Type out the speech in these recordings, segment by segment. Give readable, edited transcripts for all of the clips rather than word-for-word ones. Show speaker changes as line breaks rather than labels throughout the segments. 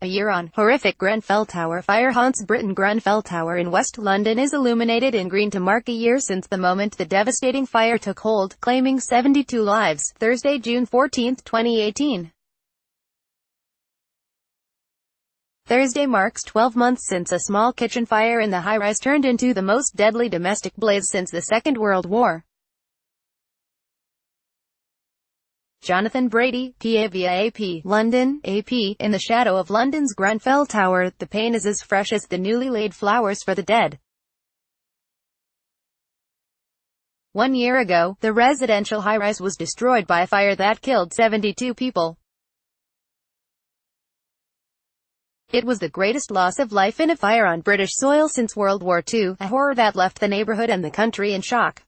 A year on. Horrific Grenfell Tower fire haunts Britain. Grenfell Tower in West London is illuminated in green to mark a year since the moment the devastating fire took hold, claiming 72 lives, Thursday, June 14, 2018. Thursday marks 12 months since a small kitchen fire in the high-rise turned into the most deadly domestic blaze since the Second World War. Jonathan Brady, PA via AP, London, AP. In the shadow of London's Grenfell Tower, the pain is as fresh as the newly laid flowers for the dead. 1 year ago, the residential high-rise was destroyed by a fire that killed 72 people. It was the greatest loss of life in a fire on British soil since World War II, a horror that left the neighbourhood and the country in shock.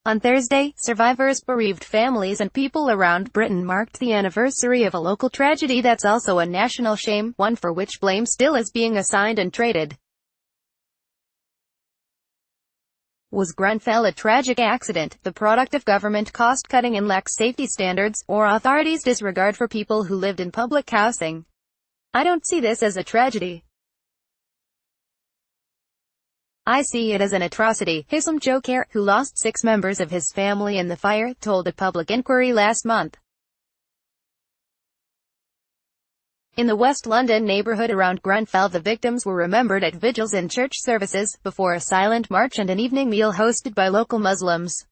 On Thursday, survivors, bereaved families and people around Britain marked the anniversary of a local tragedy that's also a national shame, one for which blame still is being assigned and traded. Was Grenfell a tragic accident, the product of government cost-cutting and lax safety standards, or authorities' disregard for people who lived in public housing? I don't see this as a tragedy. I see it as an atrocity, Hisam Joker, who lost 6 members of his family in the fire, told a public inquiry last month. In the West London neighbourhood around Grenfell, the victims were remembered at vigils and church services, before a silent march and an evening meal hosted by local Muslims.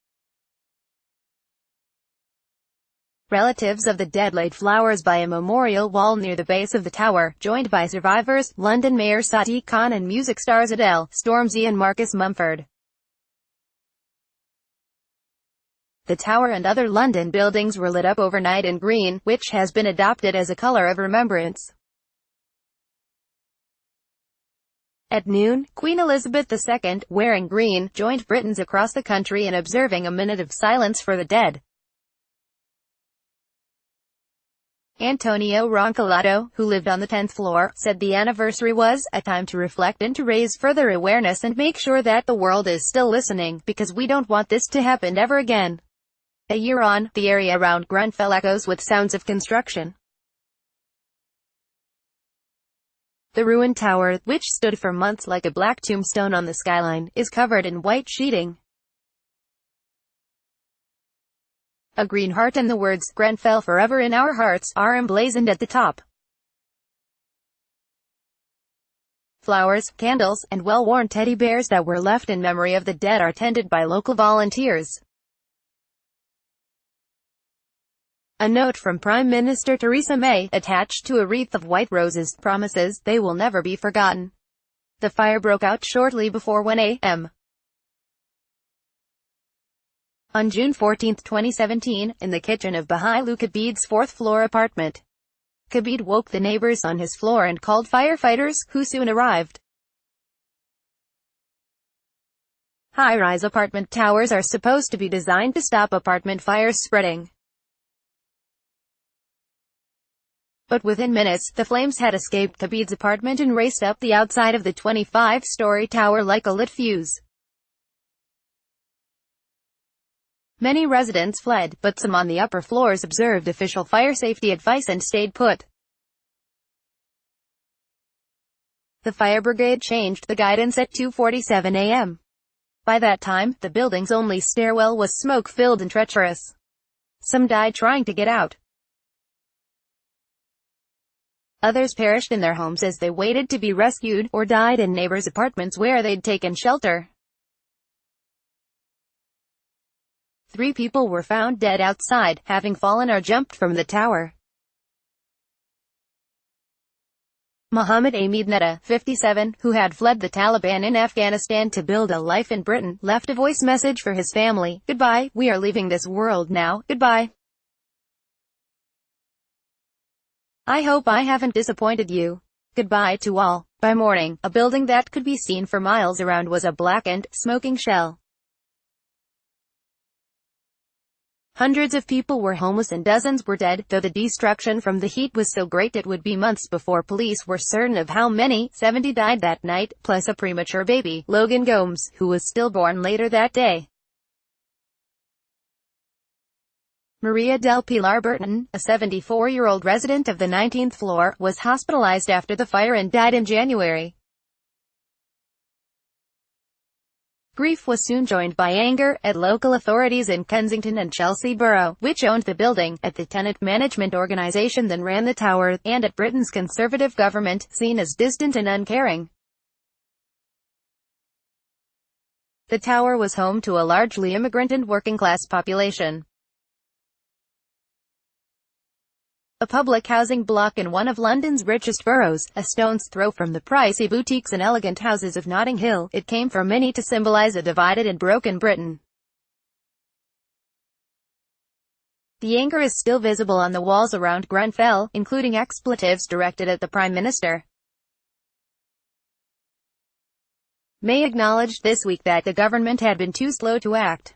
Relatives of the dead laid flowers by a memorial wall near the base of the tower, joined by survivors, London Mayor Sadiq Khan and music stars Adele, Stormzy and Marcus Mumford. The tower and other London buildings were lit up overnight in green, which has been adopted as a colour of remembrance. At noon, Queen Elizabeth II, wearing green, joined Britons across the country in observing a minute of silence for the dead. Antonio Roncolato, who lived on the 10th floor, said the anniversary was a time to reflect and to raise further awareness and make sure that the world is still listening, because we don't want this to happen ever again. A year on, the area around Grenfell echoes with sounds of construction. The ruined tower, which stood for months like a black tombstone on the skyline, is covered in white sheeting. A green heart and the words, "Grenfell forever in our hearts," are emblazoned at the top. Flowers, candles, and well-worn teddy bears that were left in memory of the dead are tended by local volunteers. A note from Prime Minister Theresa May, attached to a wreath of white roses, promises they will never be forgotten. The fire broke out shortly before 1 a.m. on June 14, 2017, in the kitchen of Bahailu Kabid's 4th-floor apartment. Kabid woke the neighbors on his floor and called firefighters, who soon arrived. High-rise apartment towers are supposed to be designed to stop apartment fires spreading. But within minutes, the flames had escaped Kabid's apartment and raced up the outside of the 25-story tower like a lit fuse. Many residents fled, but some on the upper floors observed official fire safety advice and stayed put. The fire brigade changed the guidance at 2:47 a.m. By that time, the building's only stairwell was smoke-filled and treacherous. Some died trying to get out. Others perished in their homes as they waited to be rescued, or died in neighbors' apartments where they'd taken shelter. 3 people were found dead outside, having fallen or jumped from the tower. Mohammed Ahmed Netta, 57, who had fled the Taliban in Afghanistan to build a life in Britain, left a voice message for his family. "Goodbye, we are leaving this world now, goodbye. I hope I haven't disappointed you. Goodbye to all." By morning, a building that could be seen for miles around was a blackened, smoking shell. Hundreds of people were homeless and dozens were dead, though the destruction from the heat was so great it would be months before police were certain of how many. 70 died that night, plus a premature baby, Logan Gomes, who was stillborn later that day. Maria del Pilar Burton, a 74-year-old resident of the 19th floor, was hospitalized after the fire and died in January. Grief was soon joined by anger at local authorities in Kensington and Chelsea Borough, which owned the building, at the tenant management organisation that ran the tower, and at Britain's Conservative government, seen as distant and uncaring. The tower was home to a largely immigrant and working-class population. A public housing block in one of London's richest boroughs, a stone's throw from the pricey boutiques and elegant houses of Notting Hill, it came for many to symbolise a divided and broken Britain. The anger is still visible on the walls around Grenfell, including expletives directed at the Prime Minister. May acknowledged this week that the government had been too slow to act.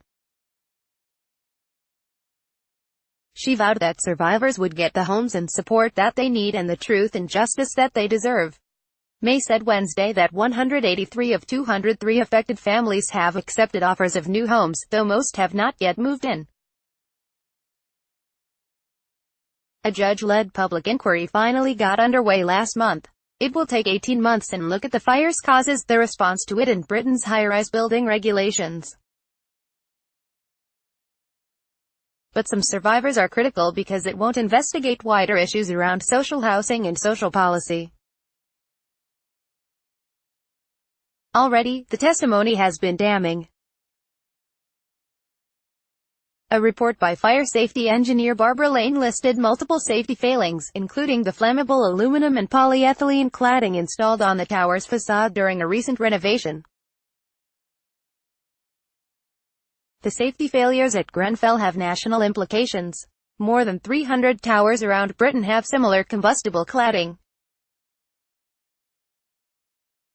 She vowed that survivors would get the homes and support that they need and the truth and justice that they deserve. May said Wednesday that 183 of 203 affected families have accepted offers of new homes, though most have not yet moved in. A judge-led public inquiry finally got underway last month. It will take 18 months and look at the fire's causes, the response to it, and Britain's high-rise building regulations. But some survivors are critical because it won't investigate wider issues around social housing and social policy. Already, the testimony has been damning. A report by fire safety engineer Barbara Lane listed multiple safety failings, including the flammable aluminum and polyethylene cladding installed on the tower's facade during a recent renovation. The safety failures at Grenfell have national implications. More than 300 towers around Britain have similar combustible cladding.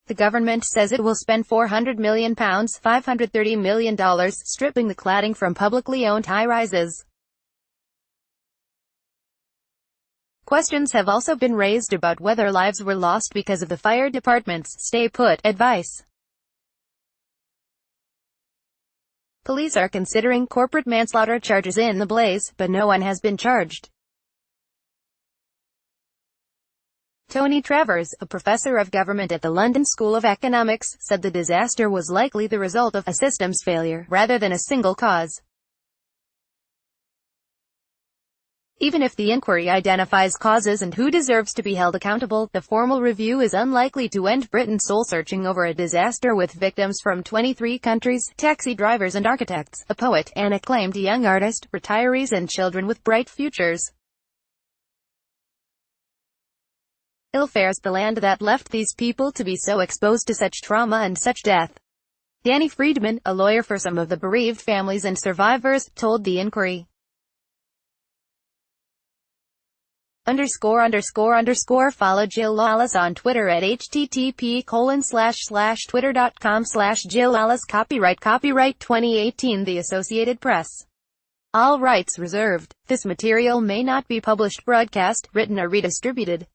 The government says it will spend £400 million, $530 million, stripping the cladding from publicly owned high-rises. Questions have also been raised about whether lives were lost because of the fire department's stay-put advice. Police are considering corporate manslaughter charges in the blaze, but no one has been charged. Tony Travers, a professor of government at the London School of Economics, said the disaster was likely the result of a systems failure, rather than a single cause. Even if the inquiry identifies causes and who deserves to be held accountable, the formal review is unlikely to end Britain's soul-searching over a disaster with victims from 23 countries, taxi drivers and architects, a poet, an acclaimed young artist, retirees and children with bright futures. Ill fares the land that left these people to be so exposed to such trauma and such death. Danny Friedman, a lawyer for some of the bereaved families and survivors, told the inquiry. Follow Jill Lawless on Twitter at http://twitter.com/Jill Lawless. Copyright 2018 The Associated Press. All rights reserved. This material may not be published, broadcast, written or redistributed.